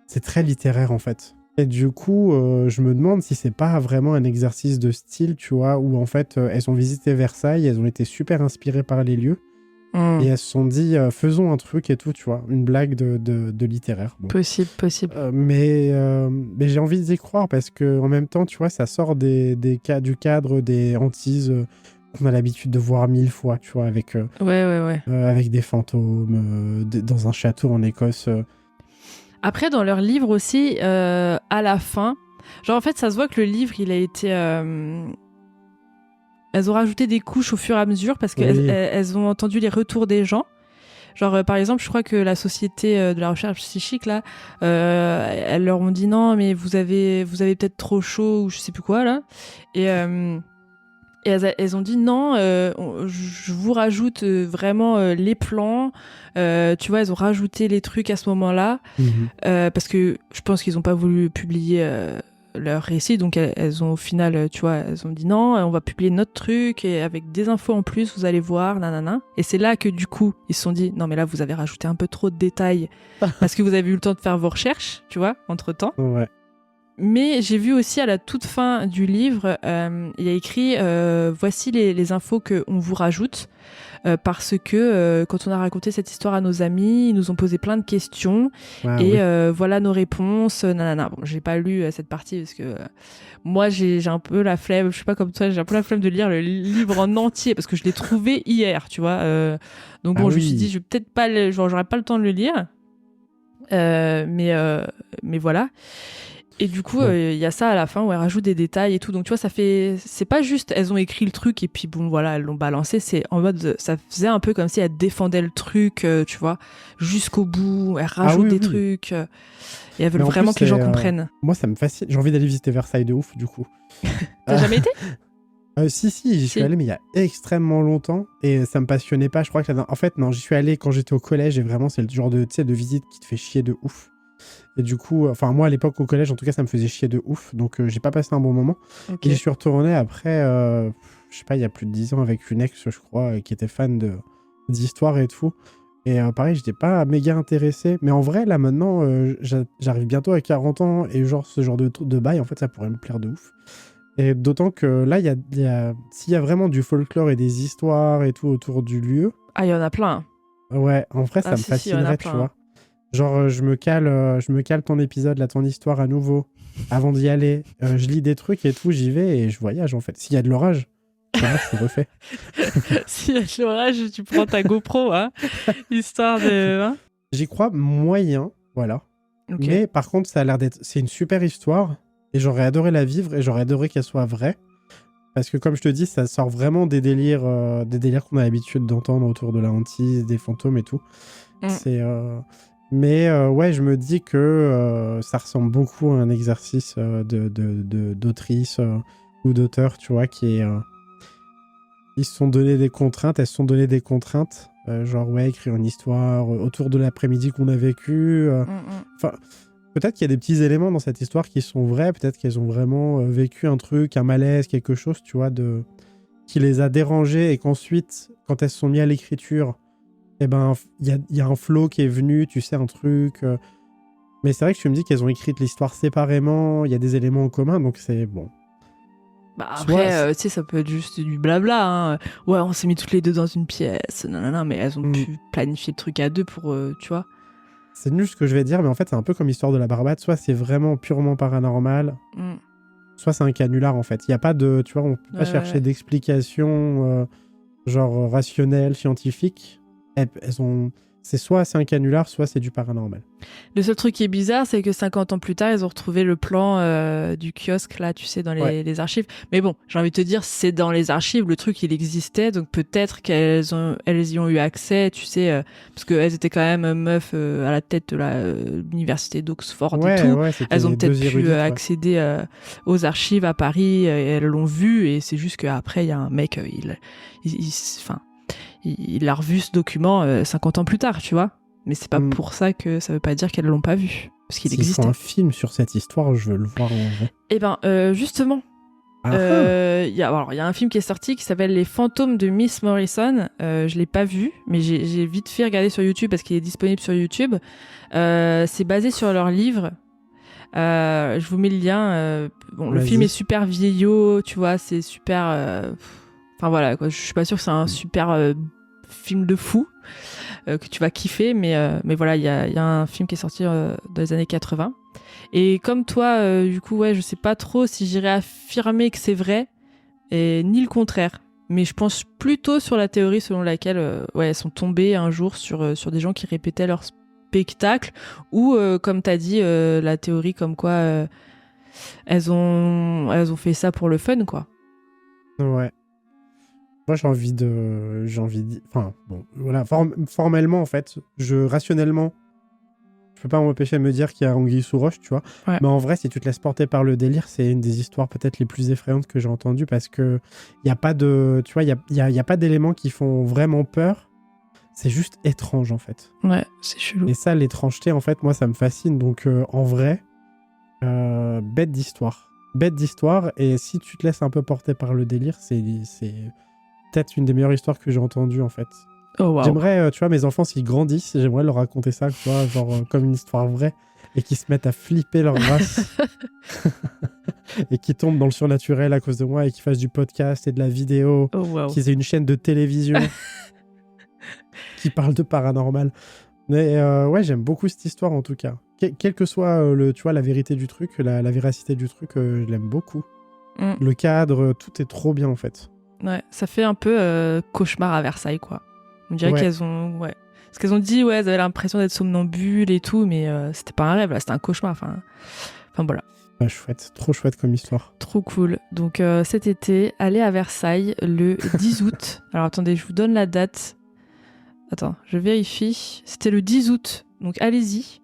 c'est très littéraire, en fait. Et du coup, je me demande si c'est pas vraiment un exercice de style, tu vois, où en fait, elles ont visité Versailles, elles ont été super inspirées par les lieux, et elles se sont dit, faisons un truc et tout, tu vois, une blague de littéraire. Bon. Possible. Mais j'ai envie d'y croire, parce que en même temps, tu vois, ça sort du cadre des hantises qu'on a l'habitude de voir 1000 fois, tu vois, avec, avec des fantômes, dans un château en Écosse... Après, dans leur livre aussi, à la fin, genre en fait, ça se voit que le livre, il a été... Elles ont rajouté des couches au fur et à mesure parce qu'elles ont entendu les retours des gens. Genre, par exemple, je crois que la société de la recherche psychique, là, elles leur ont dit non, mais vous avez peut-être trop chaud ou je sais plus quoi, là. Et elles ont dit non, je vous rajoute vraiment les plans. Tu vois, elles ont rajouté les trucs à ce moment-là parce que je pense qu'ils n'ont pas voulu publier leur récit. Donc elles ont au final, tu vois, elles ont dit non, on va publier notre truc et avec des infos en plus, vous allez voir, nanana. Et c'est là que du coup, ils se sont dit non, mais là, vous avez rajouté un peu trop de détails parce que vous avez eu le temps de faire vos recherches, tu vois, entre-temps. Ouais. Mais j'ai vu aussi à la toute fin du livre, il y a écrit voici les infos qu'on vous rajoute. Parce que quand on a raconté cette histoire à nos amis, ils nous ont posé plein de questions et voilà nos réponses. Nanana. Bon, j'ai pas lu cette partie parce que moi j'ai un peu la flemme. Je suis pas comme toi, j'ai un peu la flemme de lire le livre en entier parce que je l'ai trouvé hier, tu vois. Donc bon, je me suis dit, je vais peut-être pas, j'aurais pas le temps de le lire, mais voilà. Et du coup, y a ça à la fin où elle rajoute des détails et tout. Donc, tu vois, c'est pas juste, elles ont écrit le truc et puis bon, voilà, elles l'ont balancé. C'est en mode, ça faisait un peu comme si elles défendaient le truc, tu vois, jusqu'au bout. Elles rajoutent des trucs. Et elles veulent vraiment que les gens comprennent. Moi, ça me fascine. J'ai envie d'aller visiter Versailles de ouf, du coup. T'as jamais été Si, j'y suis allé, mais il y a extrêmement longtemps. Et ça me passionnait pas. Je crois que en fait, non, j'y suis allé quand j'étais au collège et vraiment, c'est le genre de visite qui te fait chier de ouf. Et du coup, enfin moi à l'époque au collège en tout cas ça me faisait chier de ouf, donc j'ai pas passé un bon moment. Okay. Et je suis retourné après, je sais pas, il y a plus de 10 ans avec une ex je crois, qui était fan d'histoire et tout. Et pareil, j'étais pas méga intéressé. Mais en vrai là maintenant, j'arrive bientôt à 40 ans et genre ce genre de bail en fait ça pourrait me plaire de ouf. Et d'autant que là, s'il y a vraiment du folklore et des histoires et tout autour du lieu... Ah, il y en a plein. Ouais, en vrai ça me fascinerait, tu vois. Genre, je me cale ton épisode, là, ton histoire à nouveau, avant d'y aller. Je lis des trucs et tout, j'y vais et je voyage, en fait. S'il y a de l'orage, c'est refait. S'il y a de l'orage, tu prends ta GoPro, hein, histoire de... Hein. J'y crois moyen, voilà. Okay. Mais par contre, ça a l'air d'être... C'est une super histoire et j'aurais adoré la vivre et j'aurais adoré qu'elle soit vraie. Parce que, comme je te dis, ça sort vraiment des délires qu'on a l'habitude d'entendre autour de la hantise, des fantômes et tout. C'est... Mais ouais, je me dis que ça ressemble beaucoup à un exercice d'autrice ou d'auteur, tu vois, ils se sont donné des contraintes, elles se sont donné des contraintes, genre ouais, écrire une histoire autour de l'après-midi qu'on a vécu. Enfin, peut-être qu'il y a des petits éléments dans cette histoire qui sont vrais, peut-être qu'elles ont vraiment vécu un truc, un malaise, quelque chose, tu vois, qui les a dérangées et qu'ensuite, quand elles se sont mises à l'écriture, eh ben, il y a un flow qui est venu, tu sais, un truc. Mais c'est vrai que tu me dis qu'elles ont écrit l'histoire séparément, il y a des éléments en commun, donc c'est bon. Bah après, tu sais, ça peut être juste du blabla. Hein. Ouais, on s'est mis toutes les deux dans une pièce, non, mais elles ont pu planifier le truc à deux pour, tu vois. C'est nul ce que je vais dire, mais en fait, c'est un peu comme l'histoire de la Barbade. Soit c'est vraiment purement paranormal, soit c'est un canular, en fait. Il n'y a pas de, tu vois, on peut pas chercher d'explication genre rationnelle, scientifique. C'est soit c'est un canular, soit c'est du paranormal. Le seul truc qui est bizarre, c'est que 50 ans plus tard, ils ont retrouvé le plan du kiosque, là, tu sais, dans les archives. Mais bon, j'ai envie de te dire, c'est dans les archives, le truc, il existait, donc peut-être qu'elles y ont eu accès, tu sais, parce qu'elles étaient quand même meufs à la tête de l'université d'Oxford et tout. Elles ont peut-être pu accéder aux archives à Paris, et elles l'ont vu, et c'est juste qu'après, il y a un mec, il a revu ce document 50 ans plus tard, tu vois. Mais c'est pas pour ça que ça veut pas dire qu'elles l'ont pas vu. Parce qu'il existait. S'ils font un film sur cette histoire, je veux le voir en vrai. Eh ben, justement, il y a un film qui est sorti qui s'appelle Les fantômes de Miss Morrison. Je l'ai pas vu, mais j'ai vite fait regarder sur YouTube parce qu'il est disponible sur YouTube. C'est basé sur leur livre. Je vous mets le lien. Le film est super vieillot, tu vois, c'est super... Enfin voilà, quoi. Je suis pas sûre que c'est un super film de fou que tu vas kiffer, mais voilà, il y a un film qui est sorti dans les années 80. Et comme toi, du coup, ouais, je sais pas trop si j'irais affirmer que c'est vrai, et ni le contraire. Mais je pense plutôt sur la théorie selon laquelle elles sont tombées un jour sur des gens qui répétaient leur spectacle, ou comme t'as dit, la théorie comme quoi elles ont fait ça pour le fun, quoi. Ouais. Moi, j'ai envie de... Enfin, bon, voilà. Formellement, en fait, rationnellement, je peux pas m'empêcher de me dire qu'il y a anguille sous roche, tu vois. Ouais. Mais en vrai, si tu te laisses porter par le délire, c'est une des histoires peut-être les plus effrayantes que j'ai entendues parce que il y a pas de... Tu vois, il y a pas d'éléments qui font vraiment peur. C'est juste étrange, en fait. Ouais, c'est chelou. Et ça, l'étrangeté, en fait, moi, ça me fascine. Donc, en vrai, bête d'histoire. Bête d'histoire. Et si tu te laisses un peu porter par le délire, c'est peut-être une des meilleures histoires que j'ai entendues, en fait. Oh, wow. J'aimerais, tu vois, mes enfants, s'ils grandissent, j'aimerais leur raconter ça, tu vois, genre comme une histoire vraie. et qui se mettent à flipper leur race et qui tombent dans le surnaturel à cause de moi et qui fassent du podcast et de la vidéo, Oh, wow. qu'ils aient une chaîne de télévision qui parle de paranormal. Mais ouais, j'aime beaucoup cette histoire en tout cas. Quel que soit tu vois, la vérité du truc, la véracité du truc, je l'aime beaucoup. Le cadre, tout est trop bien en fait. Ouais, ça fait un peu cauchemar à Versailles, quoi. On dirait Ouais. qu'elles ont... Ouais. Parce qu'elles ont dit, ouais, elles avaient l'impression d'être somnambules et tout, mais c'était pas un rêve, là, c'était un cauchemar. Enfin voilà. Ouais, chouette, trop chouette comme histoire. Trop cool. Donc cet été, allez à Versailles le 10 août. Alors attendez, je vous donne la date. Attends, je vérifie. C'était le 10 août, donc allez-y.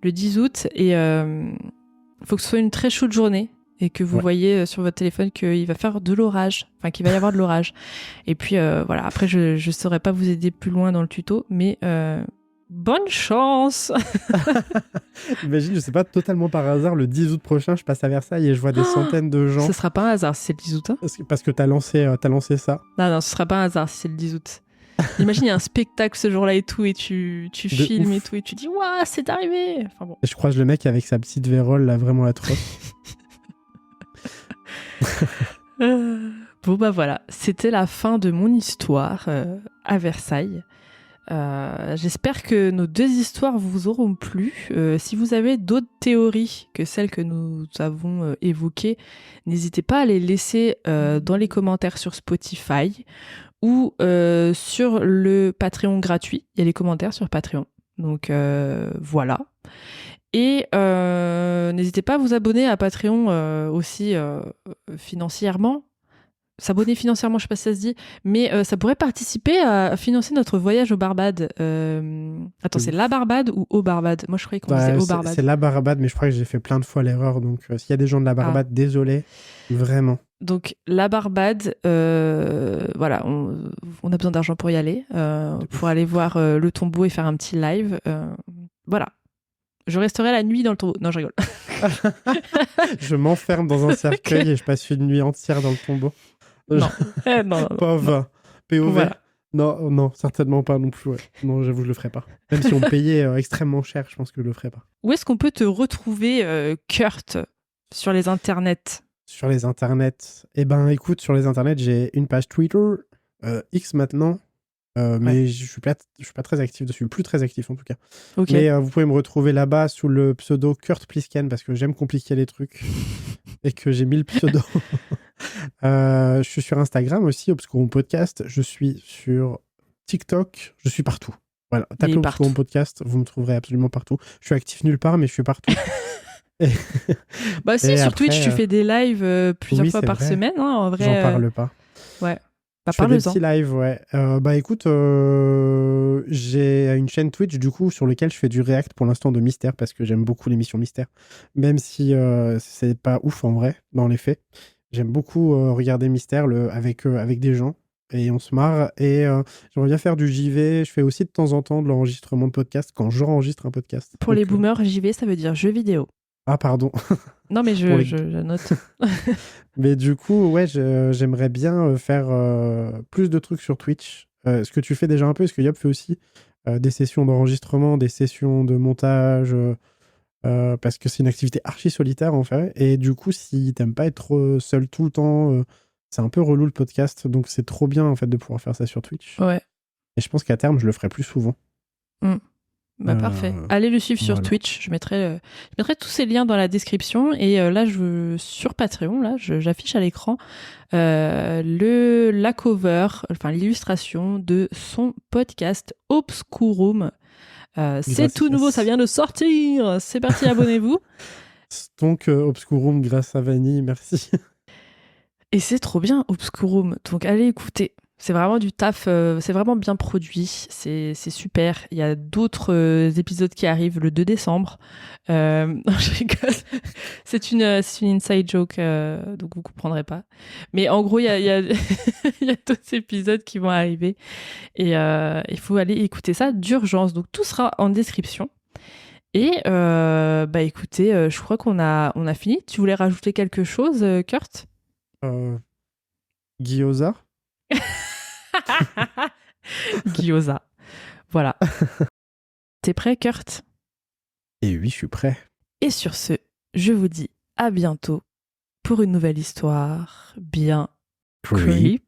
Le 10 août, et faut que ce soit une très chaude journée et que vous voyez sur votre téléphone qu'il va faire de l'orage, enfin qu'il va y avoir de l'orage. Et puis voilà, après je saurais pas vous aider plus loin dans le tuto, mais bonne chance. Imagine, je sais pas, totalement par hasard, le 10 août prochain, je passe à Versailles et je vois des centaines de gens. Ce sera pas un hasard si c'est le 10 août. Hein, parce que t'as lancé ça. non, ce sera pas un hasard si c'est le 10 août. Imagine, il y a un spectacle ce jour-là et tout, et tu filmes et tout, et tu dis, waouh, c'est arrivé. Enfin bon. Et je croise le mec avec sa petite vérole, là, vraiment atroce. Bon, bah voilà, c'était la fin de mon histoire à Versailles. J'espère que nos deux histoires vous auront plu. Si vous avez d'autres théories que celles que nous avons évoquées, n'hésitez pas à les laisser dans les commentaires sur Spotify ou sur le Patreon gratuit. Il y a les commentaires sur Patreon. Donc voilà. Et n'hésitez pas à vous abonner à Patreon aussi financièrement. S'abonner financièrement, je sais pas si ça se dit, mais ça pourrait participer à financer notre voyage aux Barbades. Attends, c'est la Barbade ou aux Barbades? Moi, je croyais qu'on disait aux Barbades. C'est la Barbade, mais je crois que j'ai fait plein de fois l'erreur. Donc, s'il y a des gens de la Barbade, désolé, vraiment. Donc, la Barbade, voilà, on a besoin d'argent pour y aller, pour aller voir le tombeau et faire un petit live. Voilà. Je resterai la nuit dans le tombeau. Non, je rigole. Je m'enferme dans un cercueil et je passe une nuit entière dans le tombeau. Non. Non. Pauvre. POV. Voilà. Non, certainement pas non plus. Ouais. Non, j'avoue, je le ferai pas. Même si on me payait extrêmement cher, je pense que je le ferai pas. Où est-ce qu'on peut te retrouver, Kurt, sur les internets? Sur les internets. Eh ben, écoute, sur les internets, j'ai une page Twitter, X maintenant. Mais je suis pas très actif dessus, plus très actif en tout cas. Okay. Mais vous pouvez me retrouver là-bas sous le pseudo Kurt Plisken parce que j'aime compliquer les trucs et que j'ai mis le pseudo. Je suis sur Instagram aussi, Obscurum Podcast. Je suis sur TikTok. Je suis partout. Voilà, tapez Obscurum Podcast, vous me trouverez absolument partout. Je suis actif nulle part, mais je suis partout. Bah si, sur après, Twitch, tu fais des lives plusieurs fois par semaine. Hein, en vrai, j'en parle pas. Ouais. Je fais des petits lives, ouais. Bah écoute, j'ai une chaîne Twitch du coup sur laquelle je fais du react pour l'instant de mystère parce que j'aime beaucoup l'émission mystère, même si c'est pas ouf en vrai dans les faits. J'aime beaucoup regarder mystère avec des gens et on se marre et j'aimerais bien faire du JV. Je fais aussi de temps en temps de l'enregistrement de podcast quand j'enregistre un podcast. Pour les boomers, JV ça veut dire jeux vidéo. Ah pardon. Non mais je note. Mais du coup, ouais, j'aimerais bien faire plus de trucs sur Twitch. Ce que tu fais déjà un peu, ce que Yop fait aussi, des sessions d'enregistrement, des sessions de montage, parce que c'est une activité archi solitaire en fait. Et du coup, si t'aimes pas être seul tout le temps, c'est un peu relou le podcast, donc c'est trop bien en fait de pouvoir faire ça sur Twitch. Ouais. Et je pense qu'à terme, je le ferai plus souvent. Bah parfait. Allez le suivre sur Twitch. Je mettrai tous ces liens dans la description. Et là, sur Patreon, là, j'affiche à l'écran la cover, enfin l'illustration de son podcast Obscurum. C'est tout nouveau, ça vient de sortir. C'est parti, abonnez-vous. Donc Obscurum grâce à Vanille, merci. Et c'est trop bien Obscurum. Donc allez écouter. C'est vraiment du taf, c'est vraiment bien produit, c'est super. Il y a d'autres épisodes qui arrivent le 2 décembre. Non, je rigole. C'est une inside joke, donc vous comprendrez pas. Mais en gros, il y a d'autres épisodes qui vont arriver. Et il faut aller écouter ça d'urgence. Donc tout sera en description. Et bah écoutez, je crois qu'on a fini. Tu voulais rajouter quelque chose, Kurt? Gyoza. Gyoza. Voilà. T'es prêt, Kurt? Et oui, je suis prêt. Et sur ce, je vous dis à bientôt pour une nouvelle histoire bien creepy.